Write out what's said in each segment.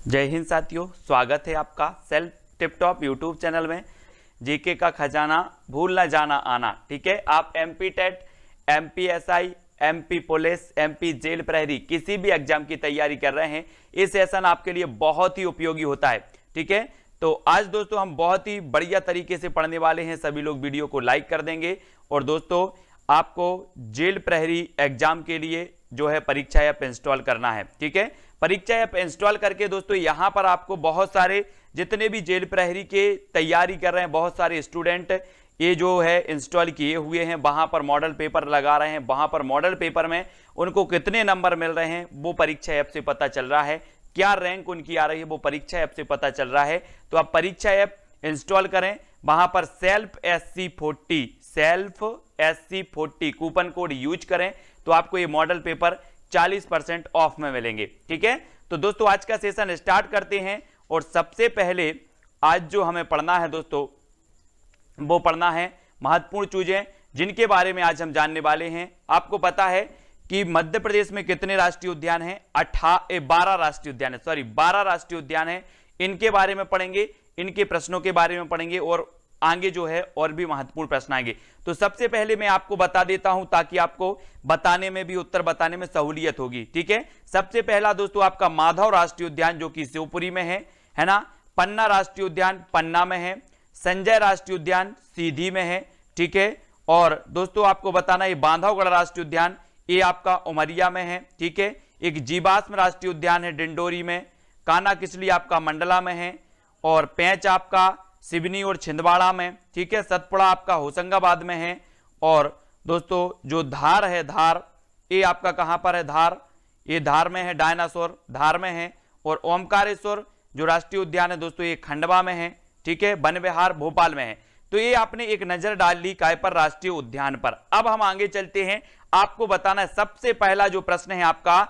जय हिंद साथियों, स्वागत है आपका self tip top YouTube channel में। जीके का खजाना भूल ना जाना आना। ठीक है, आप MP TET, MP SI, MP police, MP jail प्रहरी किसी भी एग्जाम की तैयारी कर रहे हैं, ये सेशन आपके लिए बहुत ही उपयोगी होता है। ठीक है, तो आज दोस्तों हम बहुत ही बढ़िया तरीके से पढ़ने वाले हैं। सभी लोग वीडियो को लाइक कर देंगे। और दोस्तों आपको जेल प्रहरी एग्जाम के लिए जो है परीक्षा ऐप इंस्टॉल करना है। ठीक है, परीक्षा ऐप इंस्टॉल करके दोस्तों यहां पर आपको बहुत सारे जितने भी जेल प्रहरी के तैयारी कर रहे हैं, बहुत सारे स्टूडेंट ये जो है इंस्टॉल किए हुए हैं, वहां पर मॉडल पेपर लगा रहे हैं। वहां पर मॉडल पेपर में उनको कितने नंबर मिल रहे हैं वो परीक्षा ऐप से पता चल रहा है, क्या रैंक उनकी आ रही है वो परीक्षा ऐप से पता चल रहा है। तो आप परीक्षा ऐप इंस्टॉल करें, वहां पर self SC40 coupon code use करें तो आपको ये मॉडल पेपर 40% ऑफ में मिलेंगे। ठीक है, तो दोस्तों आज का सेशन स्टार्ट करते हैं। और सबसे पहले आज जो हमें पढ़ना है दोस्तों वो पढ़ना है महत्वपूर्ण चीजें जिनके बारे में आज हम जानने वाले हैं। आपको पता है कि मध्य प्रदेश में कितने राष्ट्रीय उद्यान हैं? 12 राष्ट्रीय उद्यान है, 12 राष्ट्रीय उद्यान है। इनके बारे में पढ़ेंगे, इनके प्रश्नों के बारे में पढ़ेंगे और आगे जो है और भी महत्वपूर्ण प्रश्न आएंगे। तो सबसे पहले मैं आपको बता देता हूं ताकि आपको बताने में भी, उत्तर बताने में सहूलियत होगी। ठीक है, सबसे पहला दोस्तों आपका माधव राष्ट्रीय उद्यान जो कि शिवपुरी में है ना। पन्ना राष्ट्रीय उद्यान पन्ना में है। संजय राष्ट्रीय उद्यान सीधी में है। ठीक है, और दोस्तों आपको बताना है बांधवगढ़ राष्ट्रीय उद्यान ये आपका उमरिया में है। ठीक है, एक जीवाश्म राष्ट्रीय उद्यान है डिंडोरी में। कान्हा किसली आपका मंडला में है। और पेंच आपका सिवनी और छिंदवाड़ा में। ठीक है, सतपुड़ा आपका होशंगाबाद में है। और दोस्तों जो धार है, धार ये आपका कहां पर है? धार ये धार में है, डायनासोर धार में है। और ओमकारेश्वर जो राष्ट्रीय उद्यान है दोस्तों ये खंडवा में है। ठीक है, वन विहार भोपाल में है। तो ये आपने एक नजर डाल ली काय पर? राष्ट्रीय उद्यान पर। अब हम आगे चलते हैं, आपको बताना है सबसे पहला जो प्रश्न है आपका,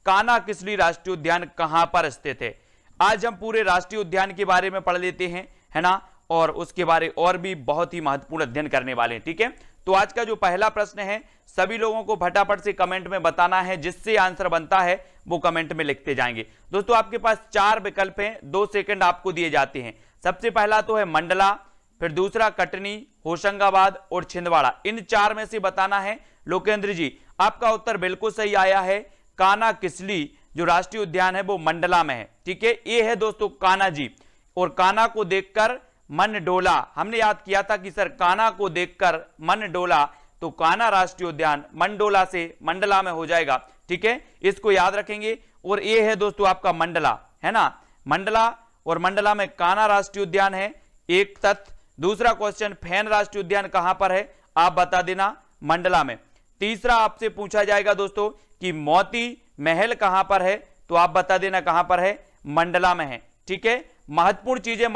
कान्हा किसली राष्ट्रीय उद्यान कहां पर स्थित है? आज हम पूरे राष्ट्रीय उद्यान के बारे में पढ़ लेते हैं, है ना, और उसके बारे और भी बहुत ही महत्वपूर्ण अध्ययन करने वाले हैं। ठीक है, तो आज का जो पहला प्रश्न है सभी लोगों को फटाफट से कमेंट में बताना है, जिससे आंसर बनता है वो कमेंट में लिखते जाएंगे। दोस्तों आपके पास 4 विकल्प हैं, 2 सेकंड आपको दिए जाते हैं। सबसे पहला तो है मंडला, फिर दूसरा कटनी, होशंगाबाद और छिंदवाड़ा। इन 4 में से बताना है। लोकेंद्र जी आपका उत्तर बिल्कुल सही आया है। कान्हा किसली जो राष्ट्रीय उद्यान है वो मंडला में है। ठीक है, ये है दोस्तों कान्हा जी। और कान्हा को देखकर मन डोला, हमने याद किया था कि सर कान्हा को देखकर मन डोला, तो कान्हा राष्ट्रीय उद्यान मंडोला से मंडला में हो जाएगा। ठीक है, इसको याद रखेंगे। और ये है दोस्तों आपका मंडला, है ना, मंडला, और मंडला में कान्हा राष्ट्रीय उद्यान है। एक तथ्य। दूसरा क्वेश्चन, फैन राष्ट्रीय उद्यान कहां पर है? आप बता देना, मंडला में। तीसरा आपसे पूछा जाएगा दोस्तों कि मोती महल कहां पर है? तो आप बता देना कहां पर है? मंडला में है। ठीक है, महत्वपूर्ण चीजें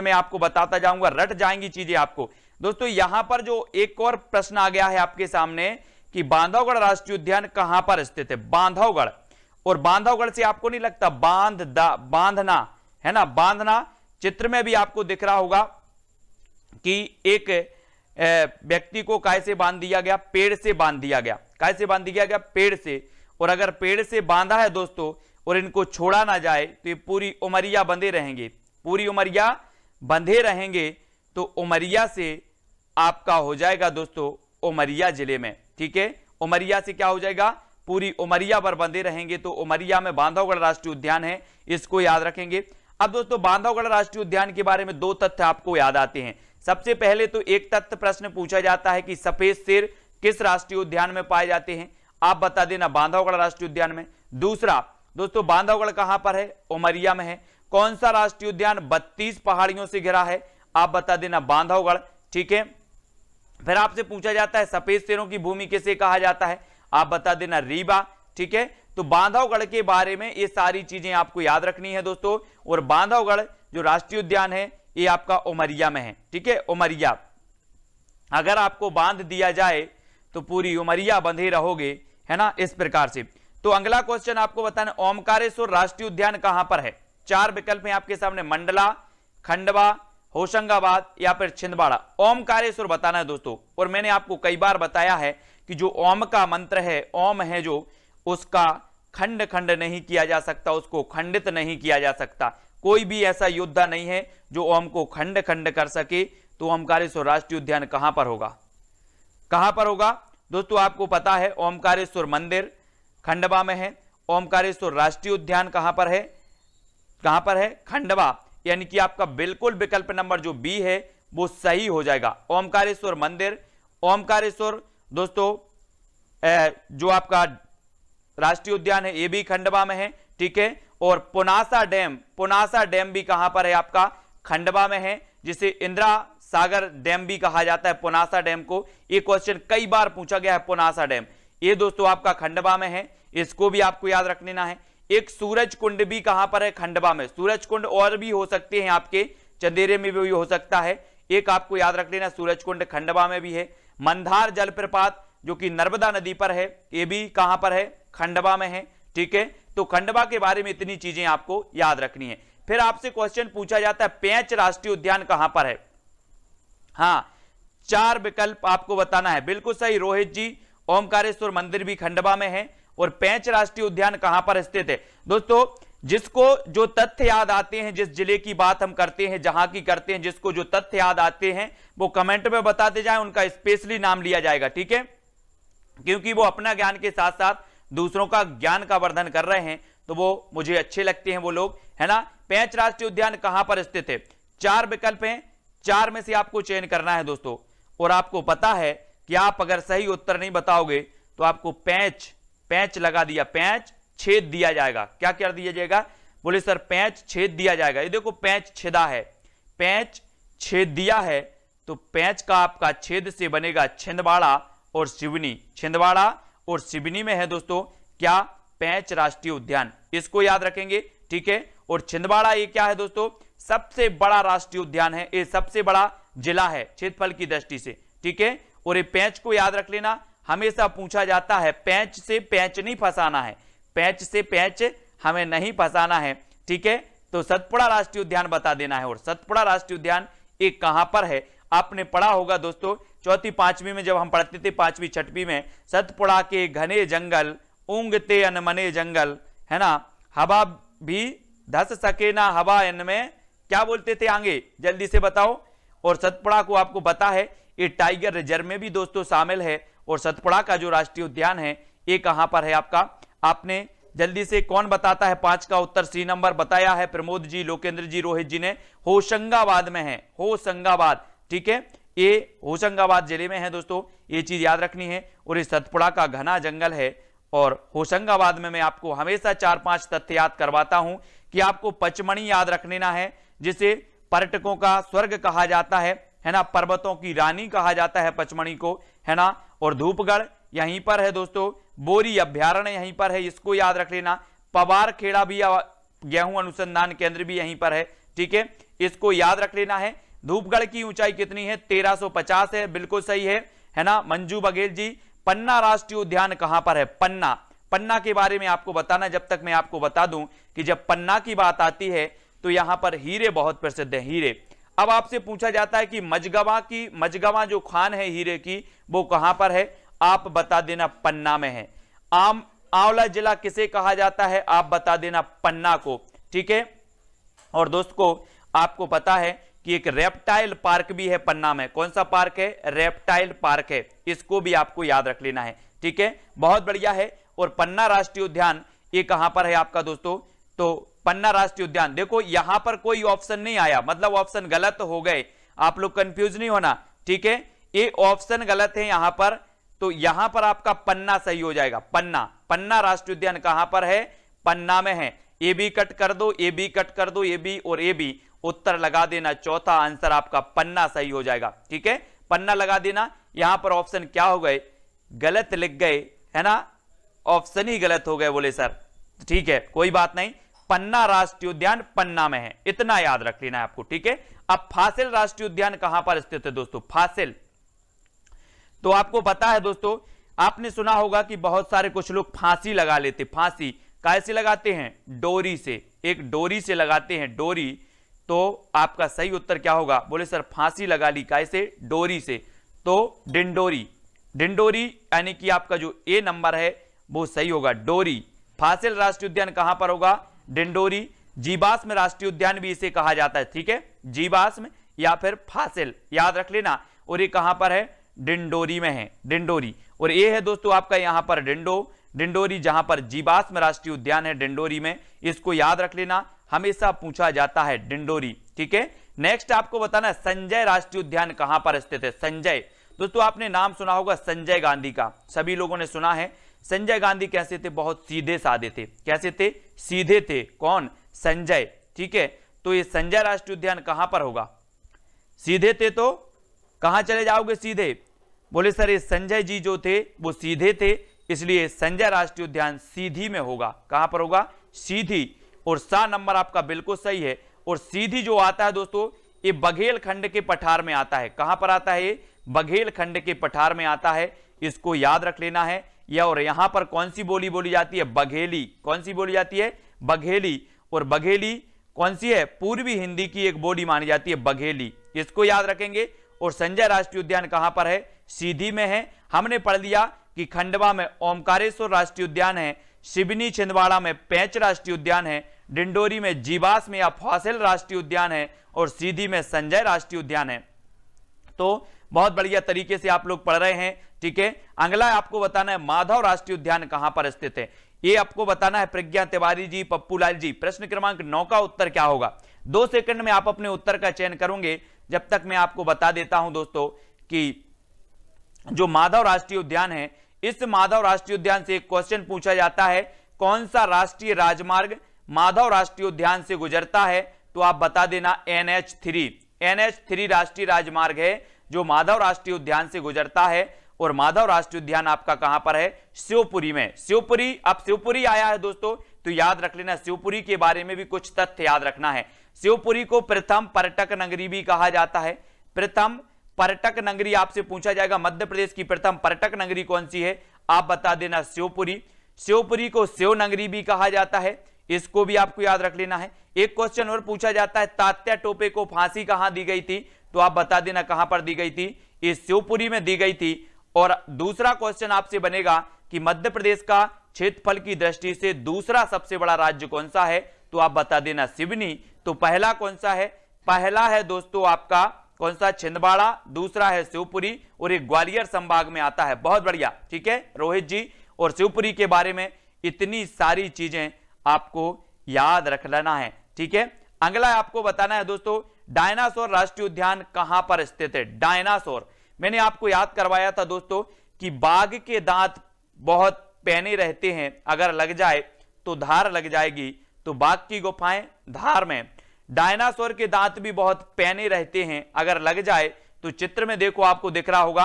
मैं आपको बताता जाऊंगा, रट जाएंगी चीजें आपको। दोस्तों यहां पर जो एक और प्रश्न आ गया है आपके सामने कि बांधवगढ़ राष्ट्रीय उद्यान कहां पर स्थित है? बांधवगढ़। और बांधवगढ़ से आपको नहीं लगता बांधना, है ना, बांधना चित्र में भी आपको दिख रहा होगा कि एक व्यक्ति को कैसे बांध दिया गया? पेड़ से बांध दिया गया। कैसे बांध दिया गया? पेड़ से। और अगर पेड़ से बांधा है दोस्तों और इनको छोड़ा ना जाए तो ये पूरी उमरिया बंधे रहेंगे, पूरी उमरिया बंधे रहेंगे। तो उमरिया से आपका हो जाएगा दोस्तों उमरिया जिले में। ठीक है, उमरिया से क्या हो जाएगा? पूरी उमरिया पर बंधे रहेंगे। तो उमरिया में बांधवगढ़ राष्ट्रीय उद्यान है, इसको याद रखेंगे। अब दोस्तों बांधवगढ़ राष्ट्रीय उद्यान के बारे में 2 तथ्य आपको याद आते हैं। सबसे पहले तो एक तथ्य प्रश्न पूछा जाता है कि सफेद शेर किस राष्ट्रीय उद्यान में पाए जाते हैं? आप बता देना बांधवगढ़ राष्ट्रीय उद्यान में। दूसरा दोस्तों बांधवगढ़ कहां पर है? उमरिया में है। कौन सा राष्ट्रीय उद्यान 32 पहाड़ियों से घिरा है? आप बता देना बांधवगढ़। ठीक है, फिर आपसे पूछा जाता है सफेद शेरों की भूमि किसे कहा जाता है? आप बता देना रीवा। ठीक है, तो बांधवगढ़ के बारे में ये सारी चीजें आपको याद रखनी है दोस्तों। और बांधवगढ़ जो राष्ट्रीय उद्यान है ये आपका उमरिया में है। ठीक है, उमरिया अगर आपको बांध दिया जाए तो पूरी उमरिया बंधे रहोगे, है ना, इस प्रकार से। तो अगला क्वेश्चन आपको बताना, ओमकारेश्वर राष्ट्रीय उद्यान कहां पर है? 4 विकल्प हैं आपके सामने, मंडला, खंडवा, होशंगाबाद या फिर छिंदवाड़ा। ओमकारेश्वर बताना है दोस्तों। और मैंने आपको कई बार बताया है कि जो ओम का मंत्र है, ओम है जो, उसका खंड खंड नहीं किया जा सकता, उसको खंडित नहीं किया जा सकता। कोई भी ऐसा योद्धा नहीं है जो ओम को खंड खंड कर सके। तो ओमकारेश्वर राष्ट्रीय उद्यान कहां पर होगा? कहां पर होगा दोस्तों? आपको पता है ओमकारेश्वर मंदिर खंडवा में है। ओमकारेश्वर राष्ट्रीय उद्यान कहां पर है? कहां पर है? खंडवा। यानी कि आपका बिल्कुल विकल्प नंबर जो बी है वो सही हो जाएगा। ओमकारेश्वर मंदिर, ओमकारेश्वर दोस्तों जो आपका राष्ट्रीय उद्यान है ये भी खंडवा में है, ठीक है। और पुनासा डैम भी कहां पर है? आपका खंडवा में है, जिसे इंदिरा सागर डैम भी कहा जाता है, पुनासा डैम को। ये क्वेश्चन कई बार पूछा गया है, पुनासा डैम ये दोस्तों आपका खंडवा में है, इसको भी आपको याद रख लेना है। एक सूरज कुंड भी कहां पर है? खंडवा में। सूरज कुंड और भी हो सकते हैं, आपके चंदेरे में भी हो सकता है, एक आपको याद रख लेना, सूरज कुंड खंडवा में भी है। मंदार जलप्रपात जो कि नर्मदा नदी पर है, ये भी कहां पर है? खंडवा में है, ठीक है। तो खंडवा के बारे में इतनी चीजें आपको याद रखनी है। फिर आपसे क्वेश्चन पूछा जाता है पेंच राष्ट्रीय उद्यान कहां पर है? हाँ, 4 विकल्प आपको बताना है। बिल्कुल सही रोहित जी, ओमकारेश्वर मंदिर भी खंडवा में है। और पेंच राष्ट्रीय उद्यान कहां पर स्थित है? दोस्तों जिसको जो तथ्य याद आते हैं, जिस जिले की बात हम करते हैं, जहां की करते हैं, जिसको जो तथ्य याद आते हैं वो कमेंट में बताते जाएं, उनका स्पेशली नाम लिया जाएगा, ठीक है। क्योंकि वो अपना ज्ञान के साथ साथ दूसरों का ज्ञान का वर्धन कर रहे हैं, तो वो मुझे अच्छे लगते हैं वो लोग, है ना। पेंच राष्ट्रीय उद्यान कहां पर स्थित है? 4 विकल्प हैं, 4 में से आपको चयन करना है दोस्तों। और आपको पता है कि आप अगर सही उत्तर नहीं बताओगे तो आपको पैंच लगा दिया, पैंच छेद दिया जाएगा। क्या कर दिया जाएगा? बोले सर पैंच छेद दिया जाएगा। ये देखो पैंच छेदा है, पैंच छेद दिया है, तो पैंच का आपका छेद से बनेगा छिंदवाड़ा और सिवनी। छिंदवाड़ा और सिवनी में है दोस्तों क्या? पेंच राष्ट्रीय उद्यान, इसको याद रखेंगे, ठीक है। और छिंदवाड़ा ये क्या है दोस्तों? सबसे बड़ा राष्ट्रीय उद्यान है, ये सबसे बड़ा जिला है क्षेत्रफल की दृष्टि से, ठीक है। और ये पेंच को याद रख लेना, हमेशा पूछा जाता है, पेंच से पेंच नहीं फंसाना है, पेंच से पेंच हमें नहीं फंसाना है, ठीक है। तो सतपुड़ा राष्ट्रीय उद्यान बता देना है। और सतपुड़ा राष्ट्रीय उद्यान ये कहां पर है? आपने पढ़ा होगा दोस्तों, चौथी पांचवी में जब हम पढ़ते थे, 5वीं 6वीं में, सतपुड़ा के घने जंगल ऊंगते अनमने जंगल, है ना, हवा भी धस सके ना हवा इनमें, क्या बोलते थे आगे? जल्दी से बताओ। और सतपुड़ा को आपको पता है ये टाइगर रिजर्व में भी दोस्तों शामिल है। और सतपुड़ा का जो राष्ट्रीय उद्यान है ये कहां पर है आपका? आपने जल्दी से कौन बताता है? 5 का उत्तर सी नंबर बताया है प्रमोद जी, लोकेंद्र जी, रोहित जी ने। होशंगाबाद में है, होशंगाबाद, ठीक है। ये होशंगाबाद जिले में है दोस्तों, ये चीज याद रखनी है। और ये सतपुड़ा का घना जंगल है। और होशंगाबाद में मैं आपको हमेशा 4-5 तथ्य याद करवाता हूं कि आपको पचमणी याद रख लेना है, जिसे पर्यटकों का स्वर्ग कहा जाता है ना, पर्वतों की रानी कहा जाता है पचमणी को, है ना। और धूपगढ़ यहीं पर है दोस्तों, बोरी अभ्यारण्य यहीं पर है, इसको याद रख लेना। पवार खेड़ा भी गेहूं अनुसंधान केंद्र भी यहीं पर है, ठीक है, इसको याद रख लेना है। धूपगढ़ की ऊंचाई कितनी है? 1350 है, बिल्कुल सही है ना। मंजू बघेल जी, पन्ना राष्ट्रीय उद्यान कहां पर है? पन्ना के बारे में आपको बताना, जब तक मैं आपको बता दूं कि जब पन्ना की बात आती है तो यहां पर हीरे बहुत प्रसिद्ध है, हीरे। अब आपसे पूछा जाता है कि मझगवा जो खान है हीरे की, वो कहां पर है? आप बता देना, पन्ना में है। आंवला जिला किसे कहा जाता है? आप बता देना, पन्ना को, ठीक है। और दोस्तों आपको पता है कि एक रेप्टाइल पार्क भी है पन्ना में। कौन सा पार्क है? रेप्टाइल पार्क है, इसको भी आपको याद रख लेना है, ठीक है। बहुत बढ़िया है। और पन्ना राष्ट्रीय उद्यान ये कहां पर है आपका दोस्तों? तो पन्ना राष्ट्रीय उद्यान, देखो यहां पर कोई ऑप्शन नहीं आया, मतलब ऑप्शन गलत हो गए, आप लोग कंफ्यूज नहीं होना, ठीक है। ये ऑप्शन गलत है यहां पर, तो यहां पर आपका पन्ना सही हो जाएगा। पन्ना राष्ट्रीय उद्यान कहां पर है? पन्ना में है। ए बी कट कर दो, ए बी कट कर दो, ए बी और ए बी, उत्तर लगा देना, चौथा आंसर आपका पन्ना सही हो जाएगा, ठीक है। पन्ना लगा देना। यहां पर ऑप्शन क्या हो गए? गलत लिख गए, है ना, ऑप्शन ही गलत हो गए, बोले सर, ठीक है, कोई बात नहीं। पन्ना राष्ट्रीय उद्यान पन्ना में है, इतना याद रख लेना है आपको, ठीक है। अब फासिल राष्ट्रीय उद्यान कहां पर स्थित है दोस्तों? फासिल, तो आपको पता है दोस्तों, आपने सुना होगा कि बहुत सारे कुछ लोग फांसी लगा लेते। फांसी कैसे लगाते हैं? डोरी से, एक डोरी से लगाते हैं, डोरी। तो आपका सही उत्तर क्या होगा? बोले सर फांसी लगा ली, कैसे? डोरी से। तो डिंडोरी, डिंडोरी यानी कि आपका जो ए नंबर है वो सही होगा, डोरी। फासिल राष्ट्रीय उद्यान कहां पर होगा, डिंडोरी। जीवाश्म राष्ट्रीय उद्यान भी इसे कहा जाता है, ठीक है, जीवाश्म या फिर फासिल, याद रख लेना। और ये कहां पर है, डिंडोरी में है, डिंडोरी। और ये है दोस्तों आपका यहां पर डिंडोरी, जहां पर जीवाश्म राष्ट्रीय उद्यान है डिंडोरी में, इसको याद रख लेना, हमेशा पूछा जाता है डिंडोरी, ठीक है। नेक्स्ट आपको बताना है संजय राष्ट्रीय उद्यान कहां पर स्थित है। संजय दोस्तों आपने नाम सुना होगा संजय गांधी का, सभी लोगों ने सुना है। संजय गांधी कैसे थे, बहुत सीधे साधे थे। कैसे थे, सीधे थे। कौन, संजय, ठीक है। तो ये संजय राष्ट्रीय उद्यान कहां पर होगा, सीधे थे तो कहां चले जाओगे, सीधे। बोले सर ये संजय जी जो थे वो सीधे थे, इसलिए संजय राष्ट्रीय उद्यान सीधी में होगा। कहां पर होगा, सीधी। और सा नंबर आपका बिल्कुल सही है। और सीधी जो आता है दोस्तों, ये बघेल खंड के पठार में आता है। कहां पर आता है, ये बघेल खंड के पठार में आता है, इसको याद रख लेना है। या और यहां पर कौन सी बोली बोली जाती है, बघेली। कौन सी बोली जाती है, बघेली। और बघेली कौन सी है, पूर्वी हिंदी की एक बोली मानी जाती है, बघेली, इसको याद रखेंगे। और संजय राष्ट्रीय उद्यान कहां पर है, सीधी में है। हमने पढ़ लिया कि खंडवा में ओमकारेश्वर राष्ट्रीय उद्यान है, सिवनी छिंदवाड़ा में पेंच राष्ट्रीय उद्यान है, डिंडोरी में जीवाश्म या फॉसिल राष्ट्रीय उद्यान है, और सीधी में संजय राष्ट्रीय उद्यान है। तो बहुत बढ़िया तरीके से आप लोग पढ़ रहे हैं, ठीक है। अगला आपको बताना है माधव राष्ट्रीय उद्यान कहां पर स्थित है। ये आपको बताना है प्रज्ञा तिवारी जी, पप्पू लाल जी। प्रश्न क्रमांक 9 का उत्तर क्या होगा, 2 सेकंड में आप अपने उत्तर का चयन करोगे। जब तक मैं आपको बता देता हूं दोस्तों कि जो माधव राष्ट्रीय उद्यान है, इस माधव राष्ट्रीय उद्यान से एक क्वेश्चन पूछा जाता है, कौन सा राष्ट्रीय राजमार्ग माधव राष्ट्रीय उद्यान से गुजरता है। तो आप बता देना NH3 राष्ट्रीय राजमार्ग है जो माधव राष्ट्रीय उद्यान से गुजरता है। और माधव राष्ट्रीय उद्यान आपका कहां पर है, शिवपुरी में। शिवपुरी, अब शिवपुरी आया है दोस्तों तो याद रख लेना, शिवपुरी के बारे में भी कुछ तथ्य याद रखना है। शिवपुरी को प्रथम पर्यटक नगरी भी कहा जाता है। प्रथम पर्यटक नगरी आपसे पूछा जाएगा, मध्य प्रदेश की प्रथम पर्यटक नगरी कौन सी है, आप बता देना शिवपुरी। शिवपुरी को शिव नगरी भी कहा जाता है, इसको भी आपको याद रख लेना है। एक क्वेश्चन और पूछा जाता है, तात्या टोपे को फांसी कहां दी गई थी, तो आप बता देना कहां पर दी गई थी, इस शिवपुरी में दी गई थी। और दूसरा क्वेश्चन आपसे बनेगा कि मध्य प्रदेश का क्षेत्रफल की दृष्टि से दूसरा सबसे बड़ा राज्य कौन सा है, तो आप बता देना सिवनी। तो पहला कौन सा है, पहला है दोस्तों आपका कौन सा, छिंदवाड़ा, दूसरा है शिवपुरी, और एक ग्वालियर संभाग में आता है। बहुत बढ़िया, ठीक है रोहित जी। और शिवपुरी के बारे में इतनी सारी चीजें आपको याद रख लेना है, ठीक है। अगला आपको बताना है दोस्तों, डायनासोर राष्ट्रीय उद्यान कहां पर स्थित है। डायनासोर मैंने आपको याद करवाया था दोस्तों कि बाघ के दांत बहुत पैने रहते हैं, अगर लग जाए तो धार लग जाएगी, तो बाघ की गुफाएं धार में। डायनासोर के दांत भी बहुत पैने रहते हैं, अगर लग जाए तो चित्र में देखो आपको दिख रहा होगा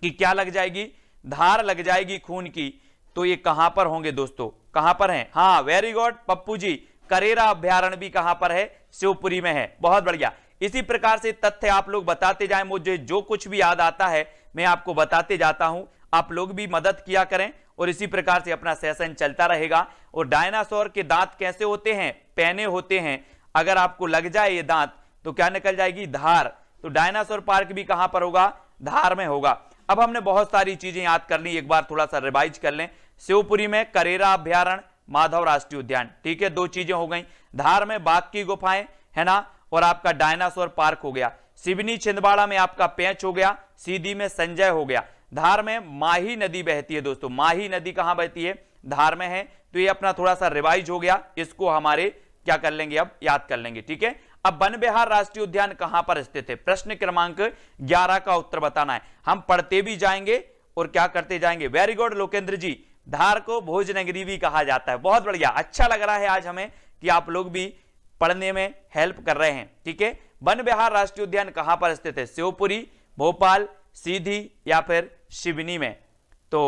कि क्या लग जाएगी, धार लग जाएगी खून की। तो ये कहां पर होंगे दोस्तों, कहां पर हैं, हाँ वेरी गुड पप्पू जी, करेरा अभ्यारण्य भी कहां पर है, शिवपुरी में है। बहुत बढ़िया। इसी प्रकार से तथ्य आप लोग बताते जाएं, मुझे जो कुछ भी याद आता है मैं आपको बताते जाता हूं, आप लोग भी मदद किया करें और इसी प्रकार से अपना सेशन चलता रहेगा। और डायनासोर के दांत कैसे होते हैं, पैने होते हैं, अगर आपको लग जाए ये दांत तो क्या निकल जाएगी, धार। तो डायनासोर पार्क भी कहां पर होगा, धार में होगा। अब हमने बहुत सारी चीजें याद कर ली, एक बार थोड़ा सा रिवाइज कर लें। शिवपुरी में करेरा अभ्यारण्य, माधव राष्ट्रीय उद्यान, ठीक है, 2 चीजें हो गई। धार में बाघ की गुफाएं है ना, और आपका डायनासोर पार्क हो गया। सिवनी छिंदवाड़ा में आपका पेंच हो गया, सीधी में संजय हो गया। धार में माही नदी बहती है दोस्तों, माही नदी कहां बहती है, धार में है। तो ये अपना थोड़ा सा रिवाइज हो गया, इसको हमारे क्या कर लेंगे, अब याद कर लेंगे, ठीक है। अब वन विहार राष्ट्रीय उद्यान कहां पर स्थित है, प्रश्न क्रमांक 11 का उत्तर बताना है। हम पढ़ते भी जाएंगे और क्या करते जाएंगे। वेरी गुड लोकेंद्र जी, धार को भोजनगरी भी कहा जाता है। बहुत बढ़िया, अच्छा लग रहा है आज हमें कि आप लोग भी पढ़ने में हेल्प कर रहे हैं, ठीक है। वन विहार राष्ट्रीय उद्यान कहां पर स्थित है, शिवपुरी, भोपाल, सीधी या फिर सिवनी में। तो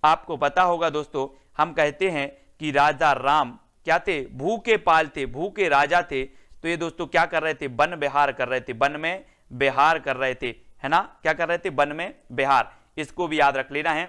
आपको पता होगा दोस्तों, हम कहते हैं कि राजा राम क्या थे, भूखे पाल थे, भूखे राजा थे। तो ये दोस्तों क्या कर रहे थे, वन विहार कर रहे थे, वन में विहार कर रहे थे, है ना, क्या कर रहे थे, वन में विहार। इसको भी याद रख लेना है।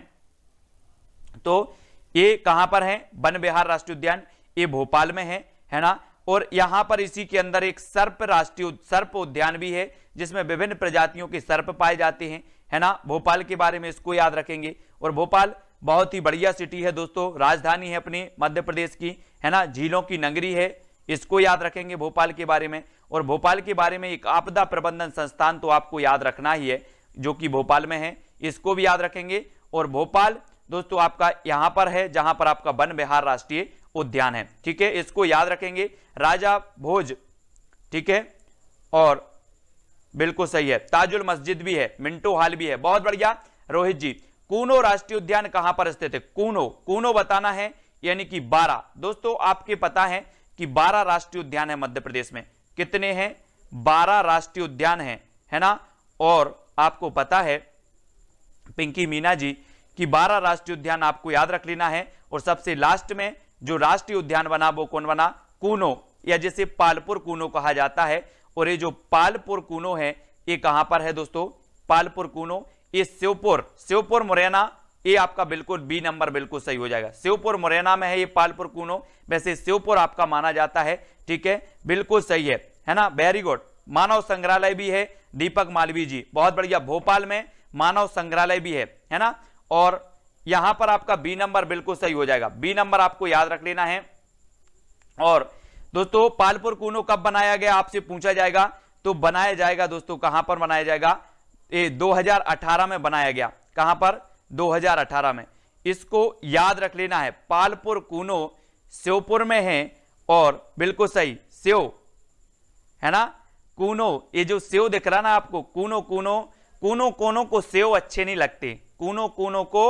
तो ये कहां पर है, वन विहार राष्ट्रीय उद्यान, ये भोपाल में है ना। और यहां पर इसी के अंदर एक सर्प उद्यान भी है, जिसमें विभिन्न प्रजातियों के सर्प पाए जाते हैं, है ना। भोपाल के बारे में इसको याद रखेंगे। और भोपाल बहुत ही बढ़िया सिटी है दोस्तों, राजधानी है अपनी मध्य प्रदेश की, है ना, झीलों की नगरी है, इसको याद रखेंगे भोपाल के बारे में। और भोपाल के बारे में एक आपदा प्रबंधन संस्थान तो आपको याद रखना ही है, जो कि भोपाल में है, इसको भी याद रखेंगे। और भोपाल दोस्तों आपका यहां पर है जहां पर आपका वन विहार राष्ट्रीय उद्यान है, ठीक है, इसको याद रखेंगे। राजा भोज, ठीक है, और बिल्कुल सही है, ताजुल मस्जिद भी है, मिंटो हॉल भी है, बहुत बढ़िया रोहित जी। कूनो राष्ट्रीय उद्यान कहां पर स्थित है? कूनो, कूनो बताना है, यानी कि 12। दोस्तों आपके पता है कि 12 राष्ट्रीय उद्यान है मध्य प्रदेश में। कितने हैं? 12 राष्ट्रीय उद्यान है ना। और आपको पता है पिंकी मीना जी कि 12 राष्ट्रीय उद्यान आपको याद रख लेना है। और सबसे लास्ट में जो राष्ट्रीय उद्यान बना वो कौन बना? कूनो, या जिसे पालपुर कूनो कहा जाता है। और ये जो पालपुर कूनो है ये कहां पर है दोस्तों? पालपुर कूनो ये श्योपुर मुरैना, ये आपका बिल्कुल बी नंबर बिल्कुल सही हो जाएगा। श्योपुर मुरैना में है ये पालपुर कूनो, वैसे श्योपुर आपका माना जाता है, ठीक है, बिल्कुल सही है ना, वेरी गुड। मानव संग्रहालय भी है, दीपक मालवीय जी, बहुत बढ़िया, भोपाल में मानव संग्रहालय भी है ना। और यहां पर आपका बी नंबर बिल्कुल सही हो जाएगा, बी नंबर आपको याद रख लेना है। और दोस्तों पालपुर कूनो कब बनाया गया आपसे पूछा जाएगा, तो बनाया जाएगा दोस्तों, कहां पर बनाया जाएगा? 2018 में बनाया गया। कहां पर? 2018 में। इसको याद रख लेना है, पालपुर कूनो श्योपुर में है, और बिल्कुल सही सेव, है ना, कूनो, ये जो सेव दिख रहा ना आपको, कूनो कूनो, कूनो कूनो को सेव अच्छे नहीं लगते, कूनो कूनो को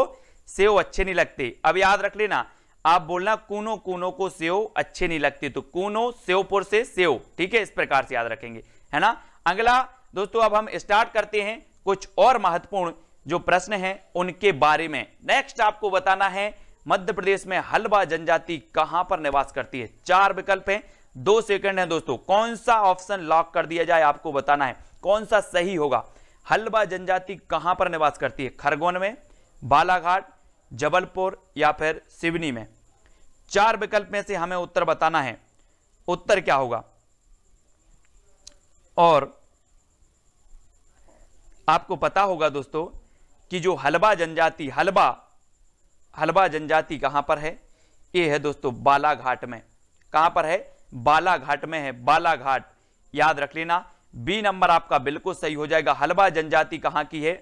सेव अच्छे नहीं लगते। अब याद रख लेना, आप बोलना कूनो कूनो को सेव अच्छे नहीं लगते, तो कूनो श्योपुर से सेव, ठीक है, इस प्रकार से याद रखेंगे, है ना। अगला दोस्तों अब हम स्टार्ट करते हैं कुछ और महत्वपूर्ण जो प्रश्न हैं उनके बारे में। नेक्स्ट आपको बताना है मध्य प्रदेश में हल्बा जनजाति कहां पर निवास करती है? 4 विकल्प हैं, 2 सेकंड है दोस्तों, कौन सा ऑप्शन लॉक कर दिया जाए आपको बताना है, कौन सा सही होगा। हल्बा जनजाति कहां पर निवास करती है? खरगोन में, बालाघाट, जबलपुर या फिर सिवनी में? 4 विकल्प में से हमें उत्तर बताना है, उत्तर क्या होगा। और आपको पता होगा दोस्तों कि जो हल्बा जनजाति, हल्बा जनजाति कहां पर है? ये है दोस्तों बालाघाट में। कहां पर है? बालाघाट में है, बालाघाट, याद रख लेना, बी नंबर आपका बिल्कुल सही हो जाएगा। हल्बा जनजाति कहां की है?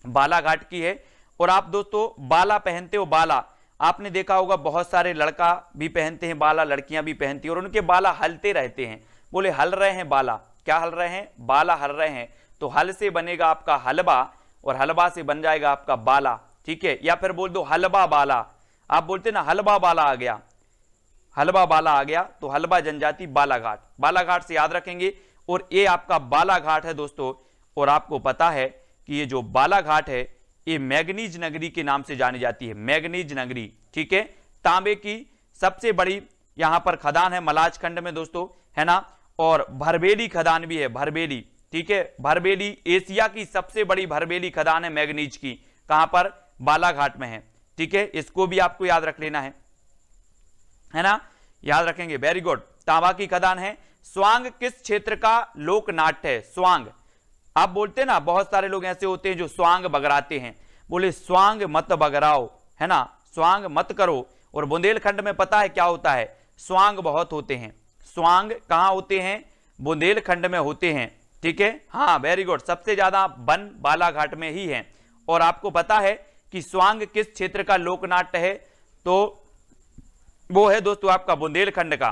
बालाघाट की है। और आप दोस्तों बाला पहनते हो, बाला आपने देखा होगा, बहुत सारे लड़का भी पहनते हैं बाला, लड़कियां भी पहनती हैं, और उनके बाला हलते रहते हैं। बोले हल रहे हैं बाला, क्या हल रहे हैं? बाला हल रहे हैं, तो हल से बनेगा आपका हलबा, और हलबा से बन जाएगा आपका बाला, ठीक है। या फिर बोल दो हलबा बाला, आप बोलते ना हलबा बाला आ गया, हलबा बाला आ गया, तो हल्बा जनजाति बालाघाट, बालाघाट से याद रखेंगे। और ये आपका बालाघाट है दोस्तों, और आपको पता है कि ये जो बालाघाट है ये मैग्नीज नगरी के नाम से जानी जाती है, मैग्नीज नगरी, ठीक है। तांबे की सबसे बड़ी यहां पर खदान है मलाज खंड में दोस्तों, है ना। और भरबेली खदान भी है, भरबेली, ठीक है, भरबेली एशिया की सबसे बड़ी भरबेली खदान है मैग्नीज की, कहां पर? बालाघाट में है, ठीक है, इसको भी आपको याद रख लेना है ना, याद रखेंगे, वेरी गुड। तांबा की खदान है। स्वांग किस क्षेत्र का लोक नाट्य है? स्वांग, आप बोलते हैं ना, बहुत सारे लोग ऐसे होते हैं जो स्वांग बगराते हैं, बोले स्वांग मत बगराओ, है ना, स्वांग मत करो। और बुंदेलखंड में पता है क्या होता है? स्वांग बहुत होते हैं। स्वांग कहां होते हैं? बुंदेलखंड में होते हैं, ठीक है, हाँ, वेरी गुड, सबसे ज्यादा वन बालाघाट में ही है। और आपको पता है कि स्वांग किस क्षेत्र का लोकनाट्य है? तो वो है दोस्तों आपका बुंदेलखंड का।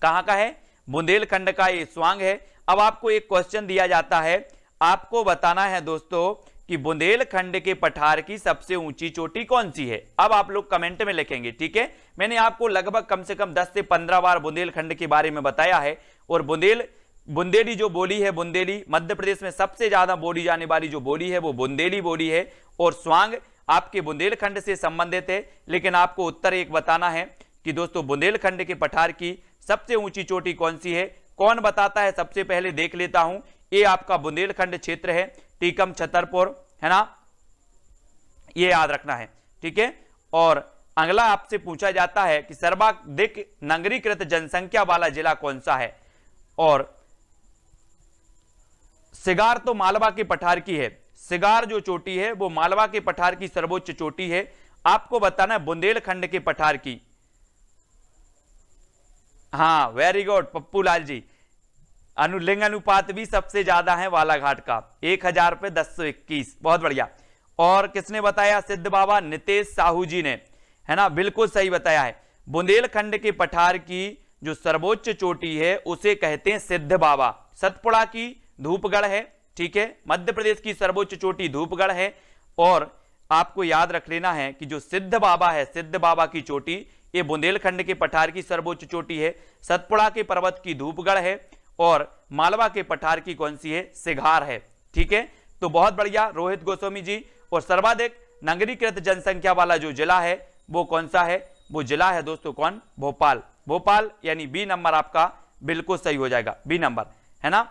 कहां का है? बुंदेलखंड का ये स्वांग है। अब आपको एक क्वेश्चन दिया जाता है, आपको बताना है दोस्तों कि बुंदेलखंड के पठार की सबसे ऊंची चोटी कौन सी है। अब आप लोग कमेंट में लिखेंगे, ठीक है। मैंने आपको लगभग कम से कम 10 से 15 बार बुंदेलखंड के बारे में बताया है। और बुंदेली जो बोली है, बुंदेली मध्य प्रदेश में सबसे ज्यादा बोली जाने वाली जो बोली है वो बुंदेली बोली है। और स्वांग आपके बुंदेलखंड से संबंधित है। लेकिन आपको उत्तर एक बताना है कि दोस्तों बुंदेलखंड के पठार की सबसे ऊंची चोटी कौन सी है? कौन बताता है? सबसे पहले देख लेता हूं, ये आपका बुंदेलखंड क्षेत्र है, टीकम छतरपुर, है ना, ये याद रखना है, ठीक है। और अगला आपसे पूछा जाता है कि सर्वाधिक नगरीकृत जनसंख्या वाला जिला कौन सा है? और सिगार तो मालवा के पठार की है, सिगार जो चोटी है वो मालवा के पठार की सर्वोच्च चोटी है। आपको बताना है बुंदेलखंड के पठार की। हाँ वेरी गुड पप्पू लाल जी, अनुलिंग अनुपात भी सबसे ज्यादा है बालाघाट का 1000 पे 1021, बहुत बढ़िया। और किसने बताया? सिद्ध बाबा नितेश साहू जी ने, है ना, बिल्कुल सही बताया है। बुंदेलखंड के पठार की जो सर्वोच्च चोटी है उसे कहते हैं सिद्ध बाबा। सतपुड़ा की धूपगढ़ है, ठीक है, मध्य प्रदेश की सर्वोच्च चोटी धूपगढ़ है। और आपको याद रख लेना है कि जो सिद्ध बाबा है, सिद्ध बाबा की चोटी, ये बुंदेलखंड के पठार की सर्वोच्च चोटी है। सतपुड़ा के पर्वत की धूपगढ़ है और मालवा के पठार की कौन सी है? सिगार है, ठीक है। तो बहुत बढ़िया रोहित गोस्वामी जी। और सर्वाधिक नगरीकृत जनसंख्या वाला जो जिला है वो कौन सा है? वो जिला है दोस्तों कौन? भोपाल। भोपाल यानी बी नंबर आपका बिल्कुल सही हो जाएगा, बी नंबर, है ना,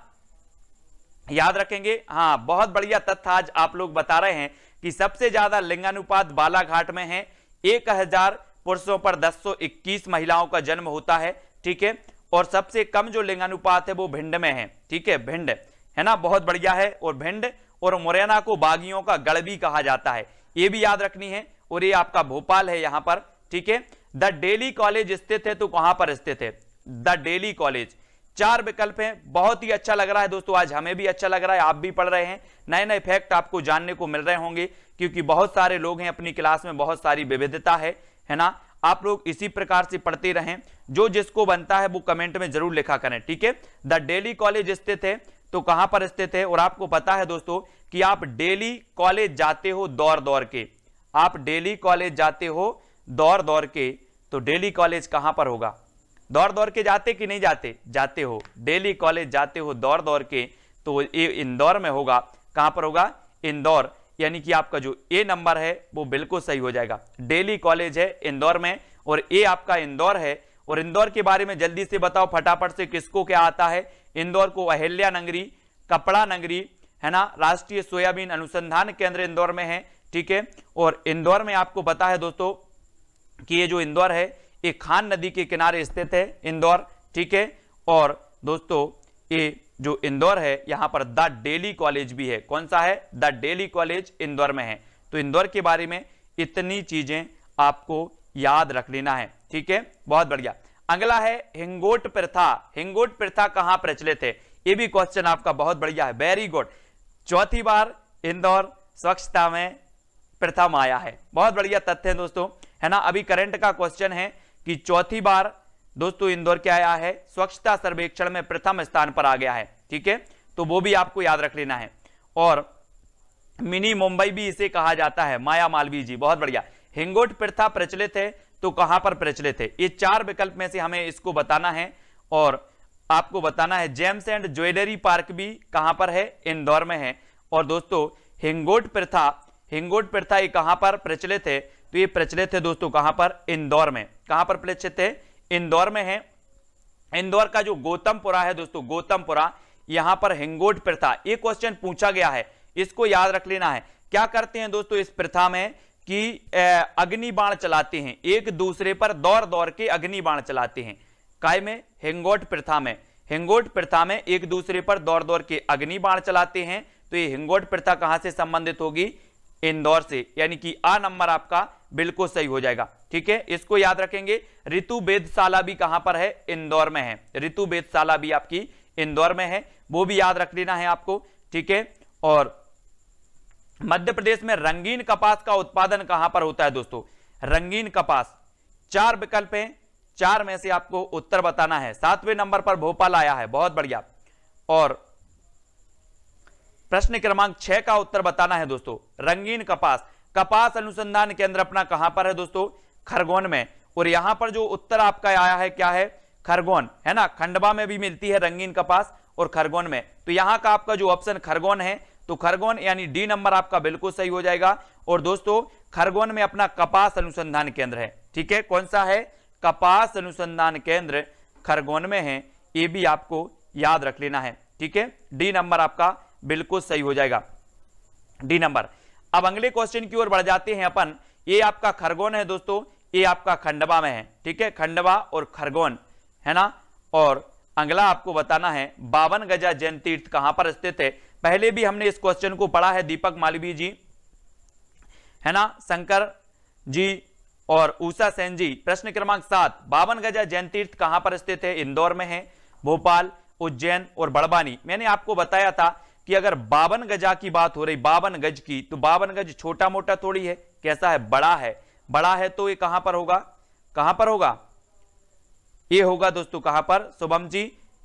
याद रखेंगे। हाँ बहुत बढ़िया तथ्य आज आप लोग बता रहे हैं कि सबसे ज्यादा लिंगानुपात बालाघाट में है। 1000 पुरुषों पर 1021 महिलाओं का जन्म होता है, ठीक है। और सबसे कम जो लिंगानुपात है वो भिंड में है, ठीक है, भिंड, है ना, बहुत बढ़िया है। और भिंड और मुरैना को बागियों का गढ़ भी कहा जाता है, ये भी याद रखनी है। और ये आपका भोपाल है यहां पर, ठीक है। द डेली कॉलेज स्थित है तो कहां पर स्थित है? The daily college. 4 विकल्प हैं, बहुत ही अच्छा लग रहा है दोस्तों, आज हमें भी अच्छा लग रहा है, आप भी पढ़ रहे हैं, नए नए फैक्ट आपको जानने को मिल रहे होंगे क्योंकि बहुत सारे लोग हैं अपनी क्लास में, बहुत सारी विविधता है ना। आप लोग इसी प्रकार से पढ़ते रहें, जो जिसको बनता है वो कमेंट में जरूर लिखा करें, ठीक है। द डेली कॉलेज स्थित है तो कहां पर स्थित है? और आपको पता है दोस्तों कि आप डेली कॉलेज जाते हो दौड़ दौड़ के, आप डेली कॉलेज जाते हो दौड़ दौड़ के, तो डेली कॉलेज कहां पर होगा? दौड़ दौड़ के जाते कि नहीं जाते? जाते हो, डेली कॉलेज जाते हो दौड़ दौड़ के, तो ये इंदौर में होगा। कहां पर होगा? इंदौर, यानी कि आपका जो ए नंबर है वो बिल्कुल सही हो जाएगा। डेली कॉलेज है इंदौर में और ए आपका इंदौर है। और इंदौर के बारे में जल्दी से बताओ फटाफट से, किसको क्या आता है? इंदौर को अहिल्या नगरी, कपड़ा नगरी, है ना, राष्ट्रीय सोयाबीन अनुसंधान केंद्र इंदौर में है, ठीक है। और इंदौर में आपको पता है दोस्तों कि ये जो इंदौर है ये खान नदी के किनारे स्थित है इंदौर, ठीक है। और दोस्तों ये जो इंदौर है यहां पर द डेली कॉलेज भी है। कौन सा है? द डेली कॉलेज इंदौर में है। तो इंदौर के बारे में इतनी चीजें आपको याद रख लेना है, ठीक है, बहुत बढ़िया। अगला है हिंगोट प्रथा। हिंगोट प्रथा कहां प्रचलित है? ये भी क्वेश्चन आपका बहुत बढ़िया है, वेरी गुड। चौथी बार इंदौर स्वच्छता में प्रथम आया है, बहुत बढ़िया तथ्य है दोस्तों, है ना। अभी करंट का क्वेश्चन है कि चौथी बार दोस्तों इंदौर क्या आया है? स्वच्छता सर्वेक्षण में प्रथम स्थान पर आ गया है, ठीक है। तो वो भी आपको याद रख लेना है। और मिनी मुंबई भी इसे कहा जाता है, माया मालवीय जी, बहुत बढ़िया। हिंगोट प्रथा प्रचलित है तो कहां पर प्रचलित है? ये 4 विकल्प में से हमें इसको बताना है। और आपको बताना है जेम्स एंड ज्वेलरी पार्क भी कहां पर है? इंदौर में है। और दोस्तों हिंगोट प्रथा ये कहां पर प्रचलित है? तो ये प्रचलित है दोस्तों कहां पर? इंदौर में। कहां पर प्रचलित है? इंदौर में है। इंदौर का जो गौतमपुरा है दोस्तों, गौतमपुरा, यहां पर हिंगोट प्रथा, ये क्वेश्चन पूछा गया है, इसको याद रख लेना है। क्या करते हैं दोस्तों इस प्रथा में कि अग्नि बाण चलाते हैं, एक दूसरे पर दौड़ दौड़ के अग्नि बाण चलाते हैं। काय में? हिंगोट प्रथा में। हिंगोट प्रथा में एक दूसरे पर दौड़ दौड़ के अग्नि बाण चलाते हैं। तो ये हिंगोट प्रथा कहां से संबंधित होगी? इंदौर से, यानी कि आ नंबर आपका बिल्कुल सही हो जाएगा, ठीक है, इसको याद रखेंगे। ऋतु वेधशाला भी कहां पर है? इंदौर में है। ऋतु वेधशाला भी आपकी इंदौर में है, वो भी याद रख लेना है आपको, ठीक है। और मध्य प्रदेश में रंगीन कपास का उत्पादन कहां पर होता है दोस्तों? रंगीन कपास, 4 विकल्प हैं, 4 में से आपको उत्तर बताना है। 7वें नंबर पर भोपाल आया है, बहुत बढ़िया। और प्रश्न क्रमांक 6 का उत्तर बताना है दोस्तों। रंगीन कपास अनुसंधान केंद्र अपना कहां पर है दोस्तों? खरगोन में। और यहां पर जो उत्तर आपका आया है क्या है? खरगोन, है ना। खंडवा में भी मिलती है रंगीन कपास और खरगोन में। तो यहां का आपका जो ऑप्शन खरगोन है, तो खरगोन यानी डी नंबर आपका बिल्कुल सही हो जाएगा। और दोस्तों खरगोन में अपना कपास अनुसंधान केंद्र है, ठीक है। कौन सा है? कपास अनुसंधान केंद्र खरगोन में है, ये भी आपको याद रख लेना है, ठीक है। डी नंबर आपका बिल्कुल सही हो जाएगा, डी नंबर। अब अगले क्वेश्चन की ओर बढ़ जाते हैं अपन। ये आपका खरगोन है दोस्तों, ये आपका खंडवा में है, ठीक है, खंडवा और खरगोन, है ना। और अगला आपको बताना है 52 गजा जैन तीर्थ कहां पर स्थित है? पहले भी हमने इस क्वेश्चन को पढ़ा है, दीपक मालवीय जी, है ना, शंकर जी और उषा सेन जी। प्रश्न क्रमांक 7, 52 गजा जैन तीर्थ कहां पर स्थित है? इंदौर में है, भोपाल, उज्जैन और बड़वानी। मैंने आपको बताया था कि अगर 52 गजा की बात हो रही, 52 गज की, तो 52 गज छोटा मोटा थोड़ी है, कैसा है? बड़ा है। बड़ा है तो ये कहां पर होगा? कहां पर होगा? ये होगा दोस्तों कहां पर शुभम जी?